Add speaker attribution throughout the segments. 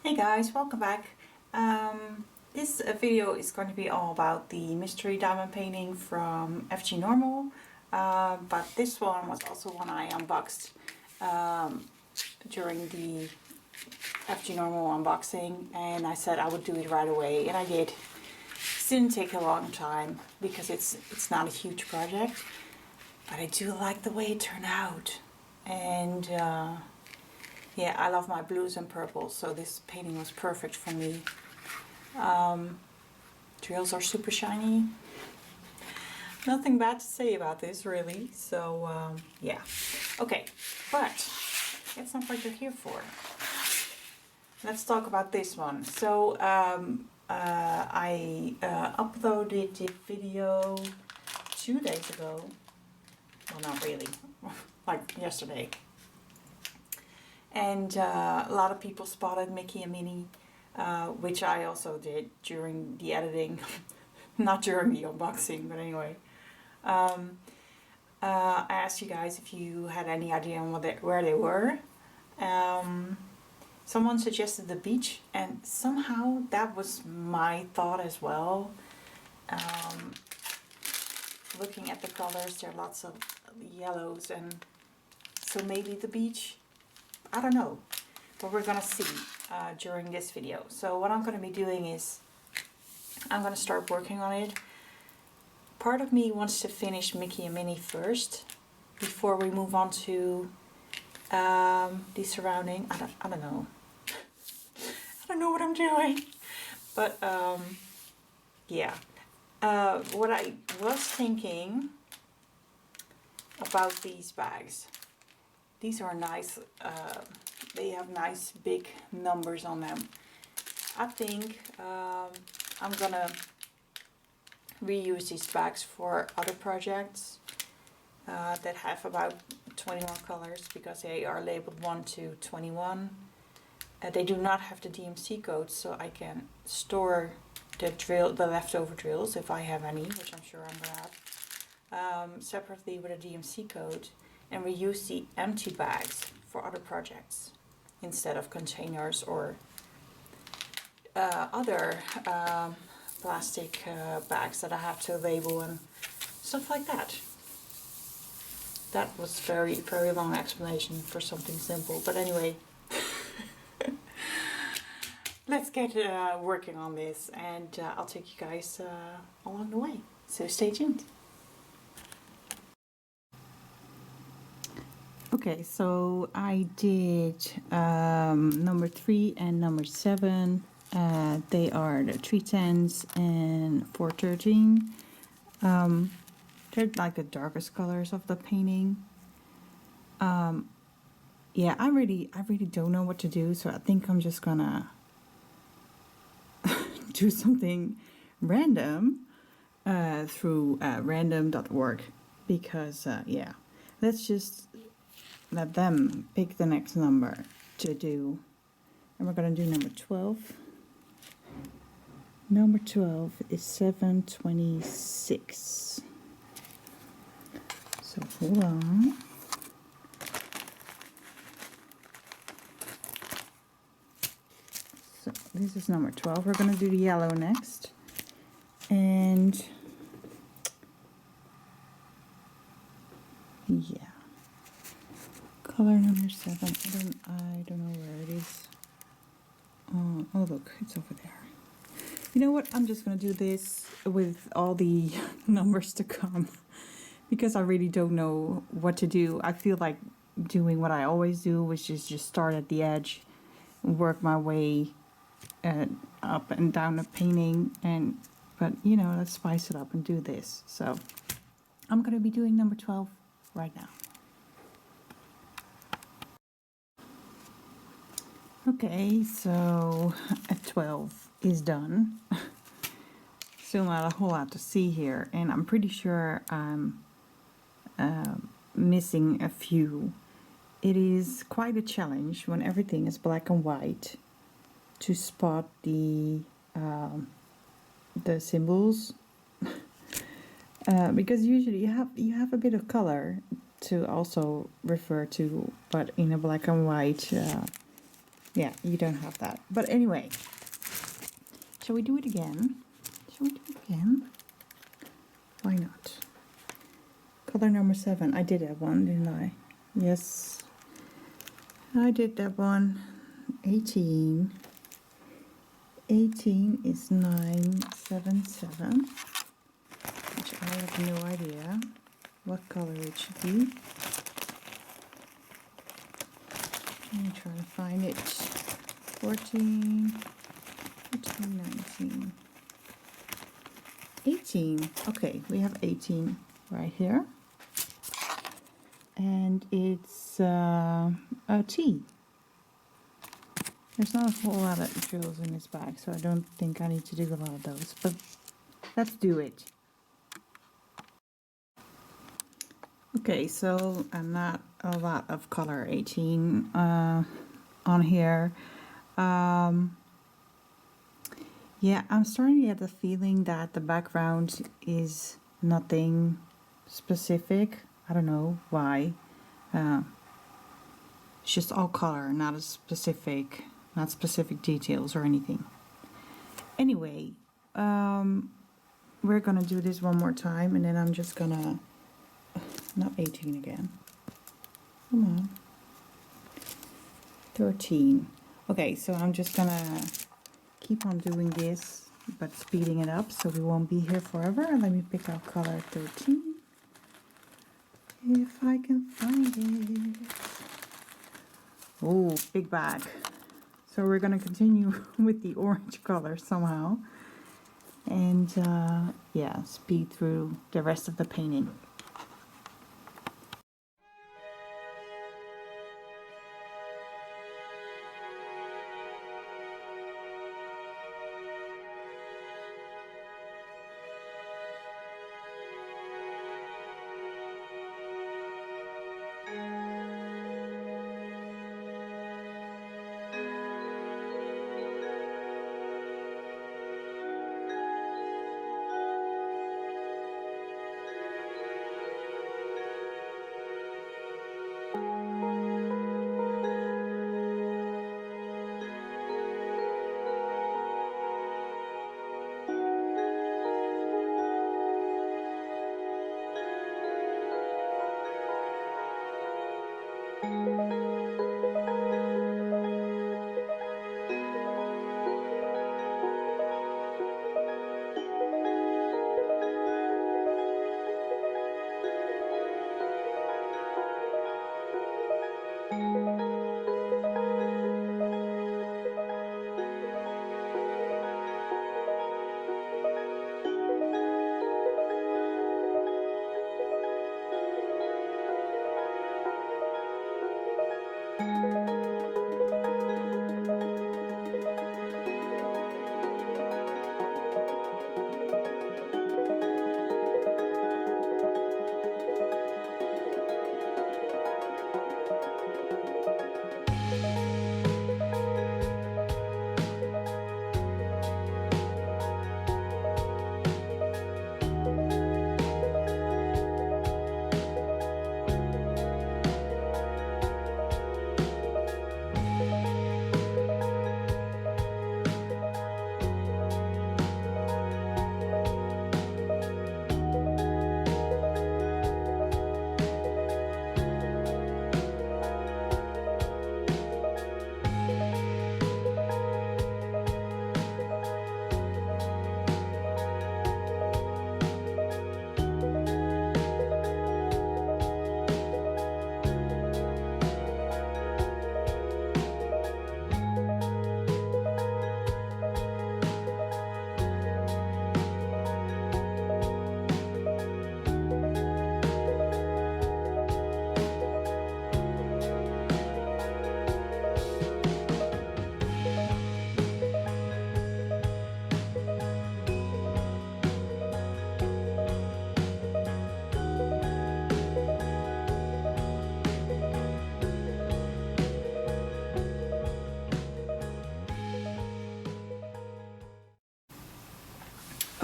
Speaker 1: Hey guys, welcome back. This video is going to be all about the mystery diamond painting from FGNORMAL, but this one was also one I unboxed during the FGNORMAL unboxing, and I said I would do it right away, and I did. It didn't take a long time because it's not a huge project, but I do like the way it turned out. And yeah, I love my blues and purples, so this painting was perfect for me. Drills are super shiny. Nothing bad to say about this, really. So, yeah. Okay, but that's not what you're here for. Let's talk about this one. So, I uploaded the video 2 days ago. Well, not really. Like yesterday. And a lot of people spotted Mickey and Minnie, which I also did during the editing, not during the unboxing, but anyway. I asked you guys if you had any idea on where they were. Someone suggested the beach, and somehow that was my thought as well. Looking at the colors, there are lots of yellows, and so maybe the beach. I don't know, but we're gonna see during this video. So what I'm gonna be doing is I'm gonna start working on it. Part of me wants to finish Mickey and Minnie first before we move on to the surrounding. I don't know. I don't know what I'm doing, but yeah. What I was thinking about these bags. These are nice, they have nice big numbers on them. I think I'm gonna reuse these bags for other projects that have about 21 colors, because they are labeled 1 to 21. They do not have the DMC code, so I can store the leftover drills, if I have any, which I'm sure I'm gonna have, separately with a DMC code, and reuse the empty bags for other projects instead of containers or other plastic bags that I have to label and stuff like that. That was very long explanation for something simple, but anyway. Let's get working on this, and I'll take you guys along the way, so stay tuned. Okay, so I did number 3 and number 7. They are the 310s and 413. They're like the darkest colors of the painting. Yeah, I really don't know what to do, so I think I'm just gonna do something random through random.org, because yeah, let's just let them pick the next number to do. And we're going to do number 12. Number 12 is 726. So hold on. So this is number 12. We're going to do the yellow next. And yeah. Color number 7. I don't know where it is. Oh look, it's over there. You know what? I'm just gonna do this with all the numbers to come, because I really don't know what to do. I feel like doing what I always do, which is just start at the edge, work my way up and down the painting, but you know, let's spice it up and do this. So I'm gonna be doing number 12 right now. Okay, so 12 is done. Still not a whole lot to see here, and I'm pretty sure I'm missing a few. It is quite a challenge when everything is black and white to spot the symbols, because usually you have a bit of color to also refer to, but in a black and white Yeah, you don't have that. But anyway, shall we do it again? Shall we do it again? Why not? Color number 7. I did that one, didn't I? Yes, I did that one. 18. 18 is 977, which I have no idea what color it should be. Let me try to find it. 14, 14, 19, 18. Okay, we have 18 right here. And it's a T. There's not a whole lot of drills in this bag, so I don't think I need to do a lot of those, but let's do it. Okay, so not a lot of color 18 on here. Yeah, I'm starting to get the feeling that the background is nothing specific. I don't know why. It's just all color, not specific details or anything. Anyway, we're gonna do this one more time, and then I'm just gonna, not 18 again. Come on. 13. Okay, so I'm just gonna keep on doing this, but speeding it up so we won't be here forever. And let me pick out color 13. If I can find it. Oh, big bag. So we're gonna continue with the orange color somehow. And yeah, speed through the rest of the painting.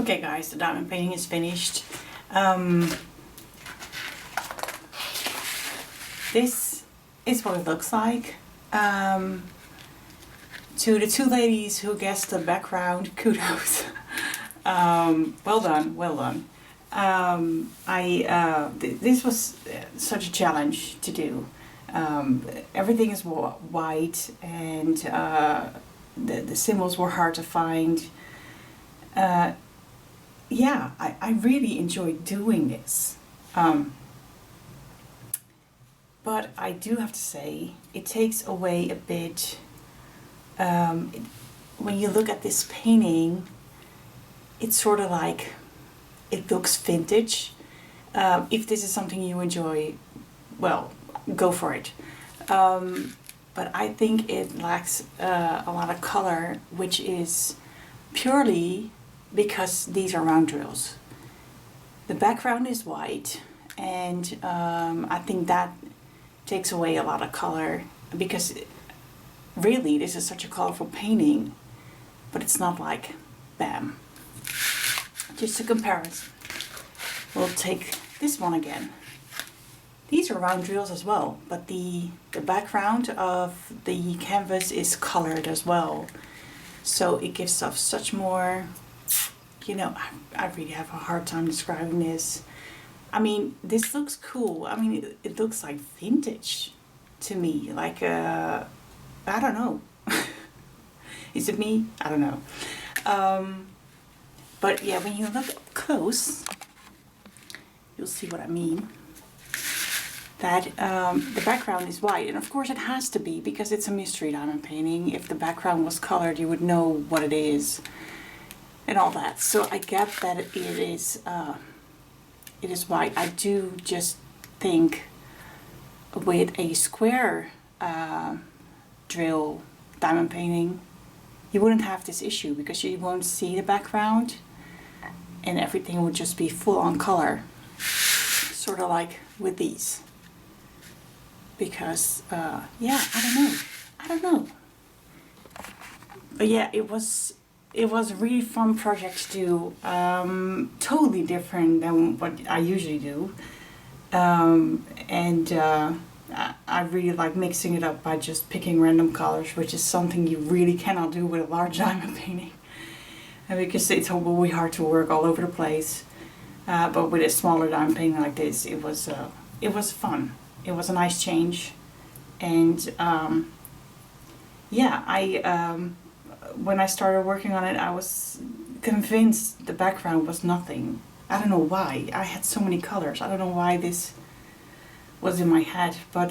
Speaker 1: Okay guys, the diamond painting is finished. This is what it looks like. to the two ladies who guessed the background, kudos. Well done, well done. This was such a challenge to do. Everything is white, and the symbols were hard to find. Yeah, I really enjoyed doing this. But I do have to say, it takes away a bit. When you look at this painting, it's sort of like, it looks vintage. If this is something you enjoy, well, go for it. But I think it lacks a lot of color, which is purely because these are round drills. The background is white, and I think that takes away a lot of color, because really this is such a colorful painting, but it's not like bam. Just a comparison. We'll take this one again. These are round drills as well, but the background of the canvas is colored as well. So it gives off such more, you know, I really have a hard time describing this. I mean, this looks cool. I mean, it looks like vintage to me. Like, I don't know. Is it me? I don't know. But yeah, when you look up close, you'll see what I mean. That the background is white, and of course it has to be, because it's a mystery diamond painting. If the background was colored, you would know what it is and all that. So I get that it is white. I do just think with a square drill diamond painting, you wouldn't have this issue, because you won't see the background and everything would just be full on color, sort of like with these. Because yeah, I don't know. But yeah, it was a really fun project to do. Totally different than what I usually do. And I really like mixing it up by just picking random colors, which is something you really cannot do with a large diamond painting. And because it's really hard to work all over the place. But with a smaller diamond painting like this, it was fun. It was a nice change. And yeah, when I started working on it, I was convinced the background was nothing. I don't know why. I had so many colors. I don't know why this was in my head. But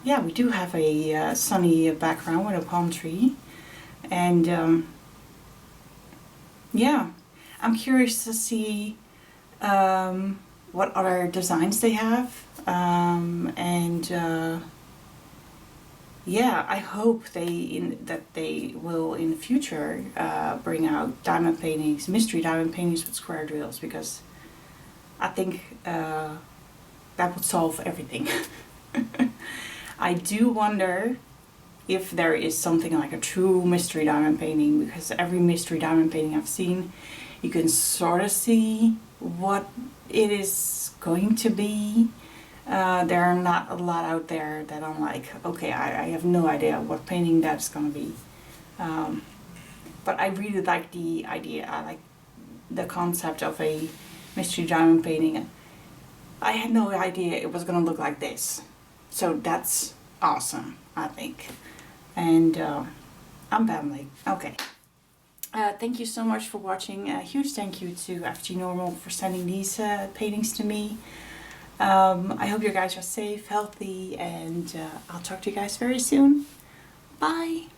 Speaker 1: yeah, we do have a sunny background with a palm tree. And yeah, I'm curious to see what other designs they have. Yeah, I hope that they will in the future bring out diamond paintings, mystery diamond paintings with square drills, because I think that would solve everything. I do wonder if there is something like a true mystery diamond painting, because every mystery diamond painting I've seen, you can sort of see what it is going to be. There are not a lot out there that I'm like, okay, I have no idea what painting that's gonna be. But I really like the idea. I like the concept of a mystery diamond painting. I had no idea it was gonna look like this. So that's awesome, I think. And I'm babbling. Okay. Thank you so much for watching. A huge thank you to FGNORMAL for sending these paintings to me. I hope you guys are safe, healthy, and I'll talk to you guys very soon. Bye!